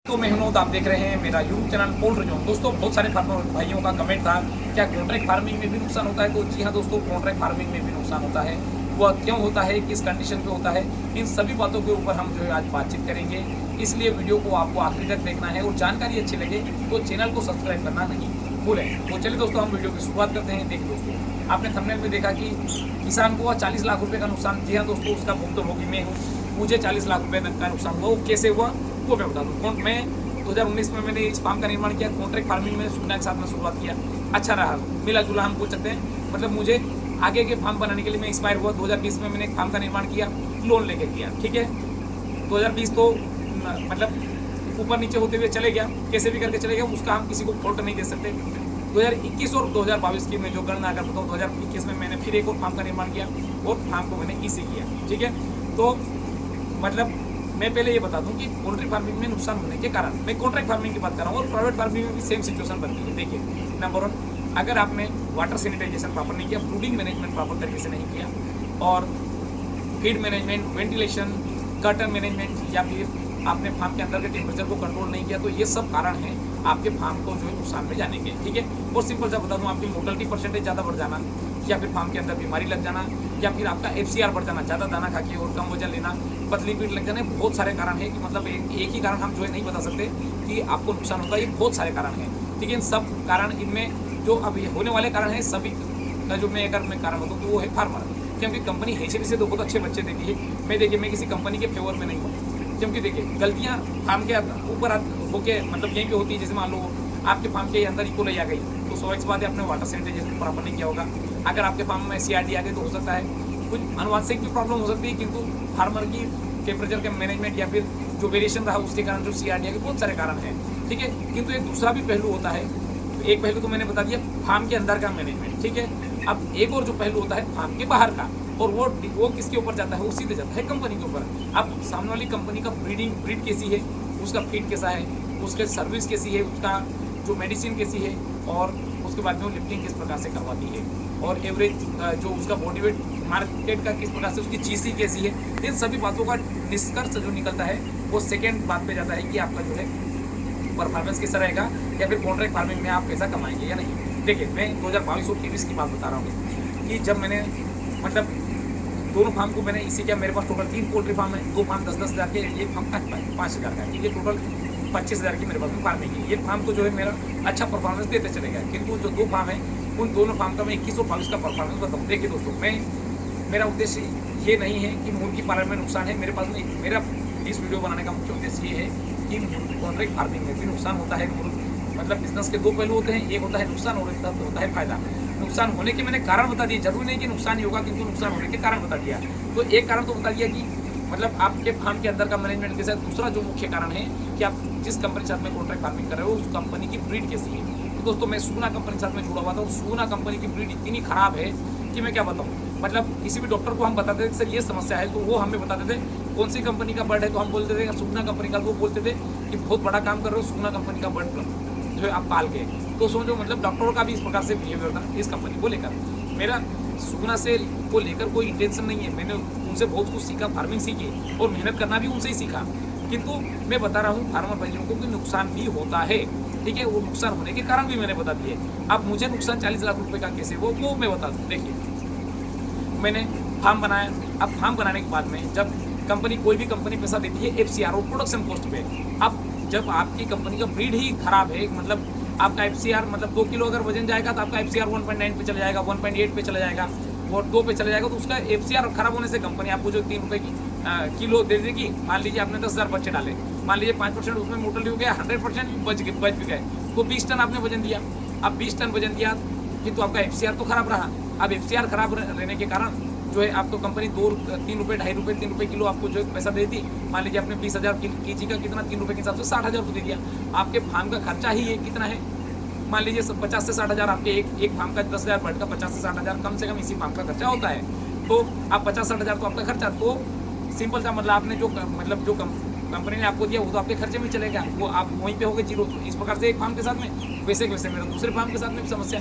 तो मैं विनोद, आप देख रहे हैं मेरा यूट्यूब चैनल पोल्ट्री जोन। दोस्तों, बहुत सारे फार्मर भाइयों का कमेंट था, क्या कॉन्ट्रैक्ट फार्मिंग में भी नुकसान होता है? तो जी हाँ दोस्तों, कॉन्ट्रैक्ट फार्मिंग में भी नुकसान होता है। वह क्यों होता है, किस कंडीशन पे होता है, इन सभी बातों के ऊपर हम जो है आज बातचीत करेंगे। इसलिए वीडियो को आपको आखिरी तक देखना है और जानकारी अच्छी लगे तो चैनल को सब्सक्राइब करना नहीं भूलें। तो चलिए दोस्तों, हम वीडियो की शुरुआत करते हैं। देखिए दोस्तों, आपने थंबनेल में देखा कि किसान को 40 लाख रुपये का नुकसान। जी हाँ दोस्तों, उसका भुक्तभोगी मैं हूँ। मुझे 40 लाख रुपये का नुकसान हुआ। वो कैसे हुआ वो मैं बता दूँ। मैं 2019 में मैंने इस फार्म का निर्माण किया। कॉन्ट्रैक्ट फार्मिंग में सुविधा के साथ में शुरुआत किया। अच्छा रहा, मिला जुला हम बोल सकते हैं। मतलब मुझे आगे के फार्म बनाने के लिए मैं इंस्पायर हुआ। 2020 में मैंने एक फार्म का निर्माण किया, लोन लेकर किया। ठीक है, 2020 तो मतलब ऊपर नीचे होते हुए चले गया, कैसे भी करके चले गया। उसका हम किसी को फॉल्ट नहीं दे सकते। 2021 और 2022 की मैं जो गणना कर बताऊँ, 2021 में मैंने फिर एक और फार्म का निर्माण किया और फार्म को मैंने इसी किया। ठीक है, तो मतलब मैं पहले ये बता दूं कि पोल्ट्री फार्मिंग में नुकसान होने के कारण, मैं कॉन्ट्रैक्ट फार्मिंग की बात कर रहा हूँ और प्राइवेट फार्मिंग में भी सेम सिचुएशन बनती है। देखिए, नंबर 1, अगर आपने वाटर सैनिटाइजेशन प्रॉपर नहीं किया, ब्रूडिंग मैनेजमेंट प्रॉपर तरीके से नहीं किया और feed management, ventilation, curtain management या फिर आपने फार्म के अंदर के टेम्परेचर को कंट्रोल नहीं किया, तो ये सब कारण हैं आपके फार्म को जो है नुकसान में जाने के। ठीक है, और सिंपल सा बता दूं, आपकी मोर्टलिटी परसेंटेज ज़्यादा बढ़ जाना या फिर फार्म के अंदर बीमारी लग जाना या फिर आपका FCR बढ़ जाना, ज़्यादा दाना खा के और कम वजन लेना, पतली पीठ लग जाना। बहुत सारे कारण हैं कि मतलब एक ही कारण हम जो है नहीं बता सकते कि आपको नुकसान होगा। ये बहुत सारे कारण हैं। ठीक है, इन सब कारण, इनमें जो अभी होने वाले कारण हैं सभी का जो मैं अगर मैं कारण बताऊँ तो वो है फार्मर। क्योंकि कंपनी हेचरी से तो बहुत अच्छे बच्चे देती है। मैं किसी कंपनी के फेवर में नहीं हूँ, क्योंकि देखिए गलतियाँ फार्म के ऊपर होके मतलब यहीं पे होती है। जैसे मान लो आपके फार्म के अंदर इकोलाई आ गई तो स्वाभाविक बात है आपने वाटर सैनिटाइजेशन प्रॉपर नहीं किया होगा। अगर आपके फार्म में CRD आ गई तो हो सकता है कुछ अनुवांशिक भी प्रॉब्लम हो सकती है, किंतु फार्मर की टेम्परेचर के मैनेजमेंट या फिर जो वेरिएशन रहा उसके कारण जो CRD आ गई, बहुत सारे कारण हैं। ठीक है, किंतु एक दूसरा भी पहलू होता है। एक पहलू तो मैंने बता दिया फार्म के अंदर का मैनेजमेंट। ठीक है, अब एक और जो पहलू होता है फार्म के बाहर का, और वो किसके ऊपर जाता है? वो सीधे जाता है कंपनी के ऊपर। अब सामने वाली कंपनी का ब्रीड कैसी है, उसका फीड कैसा है, उसके सर्विस कैसी है, उसका जो मेडिसिन कैसी है, और उसके बाद में वो लिफ्टिंग किस प्रकार से करवाती है, और एवरेज जो उसका बॉडी वेट मार्केट का किस प्रकार से, उसकी GC कैसी है। इन सभी बातों का निष्कर्ष जो निकलता है वो सेकेंड बात पे जाता है कि आपका जो है परफॉर्मेंस कैसा रहेगा या फिर कॉन्ट्रैक्ट फार्मिंग में आप पैसा कमाएंगे या नहीं। देखिए, मैं 2022 और 2023 की बात बता रहा हूँ कि जब मैंने मतलब दोनों फार्म को मैंने इसी किया। मेरे पास टोटल 3 पोल्ट्री फार्म है, 2 फार्म 10-10 हज़ार के, एक फार्म 5,000 का है। ये टोटल 25,000 की मेरे पास में फार्मिंग है। ये फार्म तो जो है मेरा अच्छा परफॉर्मेंस देते चलेगा, किंतु जो 2 फार्म है उन दोनों फार्म का मैं 21 और 22 का परफॉर्मेंस बताऊँ। देखिए दोस्तों, मेरा उद्देश्य ये नहीं है कि मुर्गी पालन में नुकसान है। मेरे पास में मेरा इस वीडियो बनाने का मुख्य उद्देश्य ये है कि कॉन्ट्रैक्ट फार्मिंग में भी नुकसान होता है। मतलब बिजनेस के 2 पहलू होते हैं, एक होता है नुकसान और एक होता है फायदा। नुकसान होने के मैंने कारण बता दिए, जरूरी नहीं कि नुकसान ही होगा, किंतु नुकसान होने के कारण बता दिया। तो एक कारण तो बता दिया कि मतलब आपके फार्म के अंदर का मैनेजमेंट के साथ। दूसरा जो मुख्य कारण है कि आप जिस कंपनी के साथ में कॉन्ट्रैक्ट फार्मिंग कर रहे हो उस कंपनी की ब्रीड कैसी है। तो दोस्तों, मैं सुगुना कंपनी के साथ में जुड़ा हुआ था। सुगुना कंपनी की ब्रीड इतनी खराब है कि मैं क्या बताऊँ। मतलब किसी भी डॉक्टर को हम बताते थे सर ये समस्या है, तो वो हमें बताते थे कौन सी कंपनी का बर्ड है, तो हम बोलते थे सुगुना कंपनी का। वो बोलते थे कि बहुत बड़ा काम कर रहे हो, सुगुना कंपनी का बर्ड जो है आप पाल के। तो समझो मतलब डॉक्टरों का भी इस प्रकार से बिहेवियर था इस कंपनी को लेकर। मेरा सुगुना से को लेकर कोई इंटेंशन नहीं है। मैंने उनसे बहुत कुछ सीखा, फार्मिंग सीखी और मेहनत करना भी उनसे ही सीखा। किंतु मैं बता रहा हूँ फार्मर भाइयों को कि नुकसान भी होता है। ठीक है, वो नुकसान होने के कारण भी मैंने बता दिए। अब मुझे नुकसान 40 लाख रुपए का कैसे वो मैं बता दूँ। देखिए, मैंने फार्म बनाया। अब फार्म बनाने के बाद में जब कंपनी, कोई भी कंपनी पैसा देती है FCR और प्रोडक्शन कॉस्ट पे। अब जब आपकी कंपनी का ब्रीड ही खराब है, मतलब आपका FCR मतलब 2 किलो अगर वजन जाएगा तो आपका FCR 1.9 पे चला जाएगा, 1.8 पे चला जाएगा और 2 पे चला जाएगा, तो उसका FCR खराब होने से कंपनी आपको जो 3 रुपये की किलो दे देगी। मान लीजिए आपने 10,000 बच्चे डाले, मान लीजिए 5% उसमें मोर्टलिटी हो गया, 100% बच भी गए, तो 20 टन आपने वजन दिया। अब 20 टन वजन दिया किंतु आपका FCR तो खराब रहा। अब FCR खराब रहने के कारण जो है आपको कंपनी 2-3 रुपये, 2.5 रुपये, 3 रुपये किलो आपको जो पैसा देती। मान लीजिए आपने 20,000 kg का कितना 3 रुपये के हिसाब से 60,000 रुपये दे दिया। आपके फार्म का खर्चा ही है कितना है, मान लीजिए 50 से 60,000 आपके एक फार्म का 10,000 बर्ड का 50 से 60,000 कम से कम इसी फार्म का खर्चा होता है। तो आप 50-60,000 तो आपका खर्चा, तो सिंपल सा मतलब आपने जो कंपनी ने आपको दिया वो तो आपके खर्चे में चलेगा, वो आप वहीं पे हो गए जीरो। तो इस प्रकार से एक फार्म के साथ में वैसे मेरा दूसरे फार्म के साथ में भी समस्या।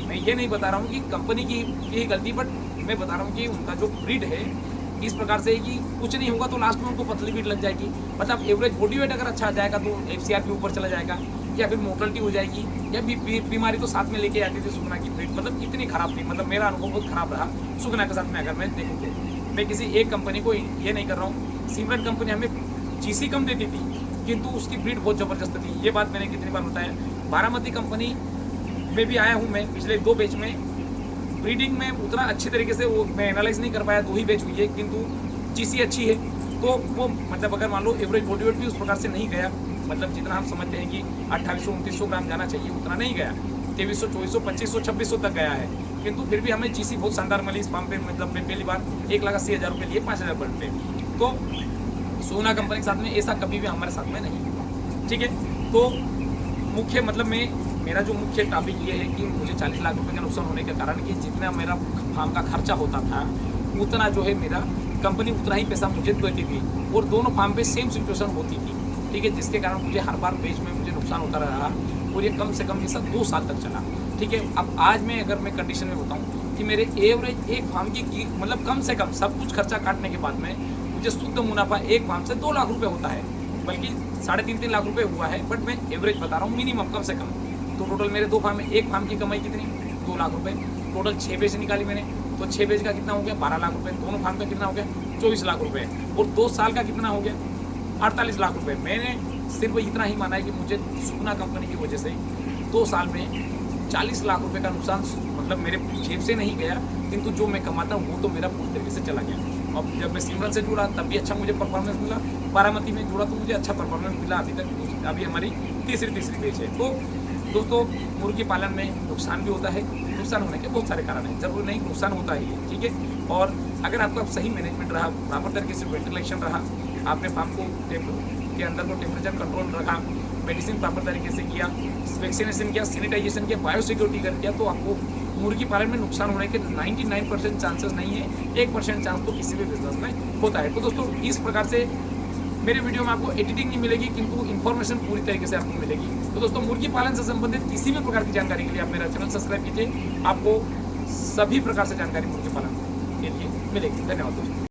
मैं ये नहीं बता रहा हूँ कि कंपनी की यही गलती, बट मैं बता रहा हूँ कि उनका जो ब्रीड है इस प्रकार से कि कुछ नहीं होगा तो लास्ट में उनको पतली ब्रीड लग जाएगी, मतलब एवरेज बॉडी वेट अगर अच्छा आ जाएगा तो FCR के ऊपर चला जाएगा, या फिर मोर्टलिटी हो जाएगी, या बीमारी तो साथ में लेके आती थी सुगना की ब्रीड, मतलब इतनी खराब थी, मतलब मेरा अनुभव बहुत खराब रहा सुगना के साथ में। अगर मैं देखूँ तो मैं किसी एक कंपनी को ये नहीं कर रहा हूँ, सिमरन कंपनी हमें GC कम देती थी किंतु उसकी ब्रीड बहुत ज़बरदस्त थी, ये बात मैंने कितनी बार बताया। बारामती कंपनी में भी आया हूँ मैं, पिछले 2 बैच में ब्रीडिंग में उतना अच्छी तरीके से वो मैं एनालाइज नहीं कर पाया, 2 ही बैच हुई है, किंतु GC अच्छी है तो वो मतलब अगर मान लो एवरेज बॉडी वेट भी उस प्रकार से नहीं गया, मतलब जितना हम समझते हैं कि 2800-2900 ग्राम जाना चाहिए उतना नहीं गया, 2300, 2400, 2500, 2600 तक गया है, किंतु फिर भी हमें GC बहुत शानदार मिली इस फार्म पे। मतलब मैं पहली बार 1,80,000 रुपये लिए 5,000 पर पे, तो सोना कंपनी के साथ में ऐसा कभी भी हमारे साथ में नहीं हुआ, ठीक है। तो मुख्य मतलब मेरा जो मुख्य टॉपिक ये है कि मुझे 40 लाख रुपए का नुकसान होने के कारण कि जितना मेरा फार्म का खर्चा होता था उतना जो है मेरा कंपनी उतना ही पैसा मुझे देती थी, और दोनों फार्म पे सेम सिचुएशन होती थी, ठीक है, जिसके कारण मुझे हर बार बेच में मुझे नुकसान होता रहा, और ये कम से कम ये सब 2 साल तक चला, ठीक है। अब आज मैं अगर मैं कंडीशन में बताऊँ कि मेरे एवरेज एक फार्म की मतलब कम से कम सब कुछ खर्चा काटने के बाद में मुझे शुद्ध मुनाफा एक फार्म से 2 लाख रुपये होता है, बल्कि 3.5 लाख रुपये हुआ है, बट मैं एवरेज बता रहा हूँ, मिनिमम कम से कम। तो टोटल मेरे 2 फार्म में एक फार्म की कमाई कितनी, 2 लाख रुपये, टोटल 6 बेच निकाली मैंने, तो 6 बेच का कितना हो गया, 12 लाख रुपये, दोनों फार्म का कितना हो गया, 24 लाख रुपये, और 2 साल का कितना हो गया, 48 लाख रुपये। मैंने सिर्फ इतना ही माना है कि मुझे सुगना कंपनी की वजह से 2 साल में 40 लाख रुपए का नुकसान मतलब मेरे जेब से नहीं गया, किंतु जो मैं कमाता हूँ वो तो मेरा पूरी तरीके से चला गया। अब जब मैं सिमरन से जुड़ा तब भी अच्छा मुझे परफॉर्मेंस मिला, बारामती में जुड़ा तो मुझे अच्छा परफॉर्मेंस मिला, अभी तक अभी हमारी तीसरी बेच है। तो दोस्तों मुर्गी पालन में नुकसान भी होता है, नुकसान होने के बहुत सारे कारण हैं, जरूर नहीं नुकसान होता ही है, ठीक है। और अगर आपका सही मैनेजमेंट रहा, प्रॉपर तरीके से वेंटिलेशन रहा, आपने फार्म को के अंदर को टेम्परेचर कंट्रोल रखा, मेडिसिन प्रॉपर तरीके से किया, वैक्सीनेशन किया, सैनिटाइजेशन किया, बायोसिक्योरिटी कर किया, तो आपको मुर्गी पालन में नुकसान होने के 99% चांसेस नहीं है, 1% चांस तो किसी भी बिजनेस में होता है। तो दोस्तों इस प्रकार से मेरे वीडियो में आपको एडिटिंग नहीं मिलेगी, किंतु इन्फॉर्मेशन पूरी तरीके से आपको मिलेगी। तो दोस्तों मुर्गी पालन से संबंधित किसी भी प्रकार की जानकारी के लिए आप मेरा चैनल सब्सक्राइब कीजिए, आपको सभी प्रकार से जानकारी मुर्गी पालन के लिए मिलेगी। धन्यवाद दोस्तों।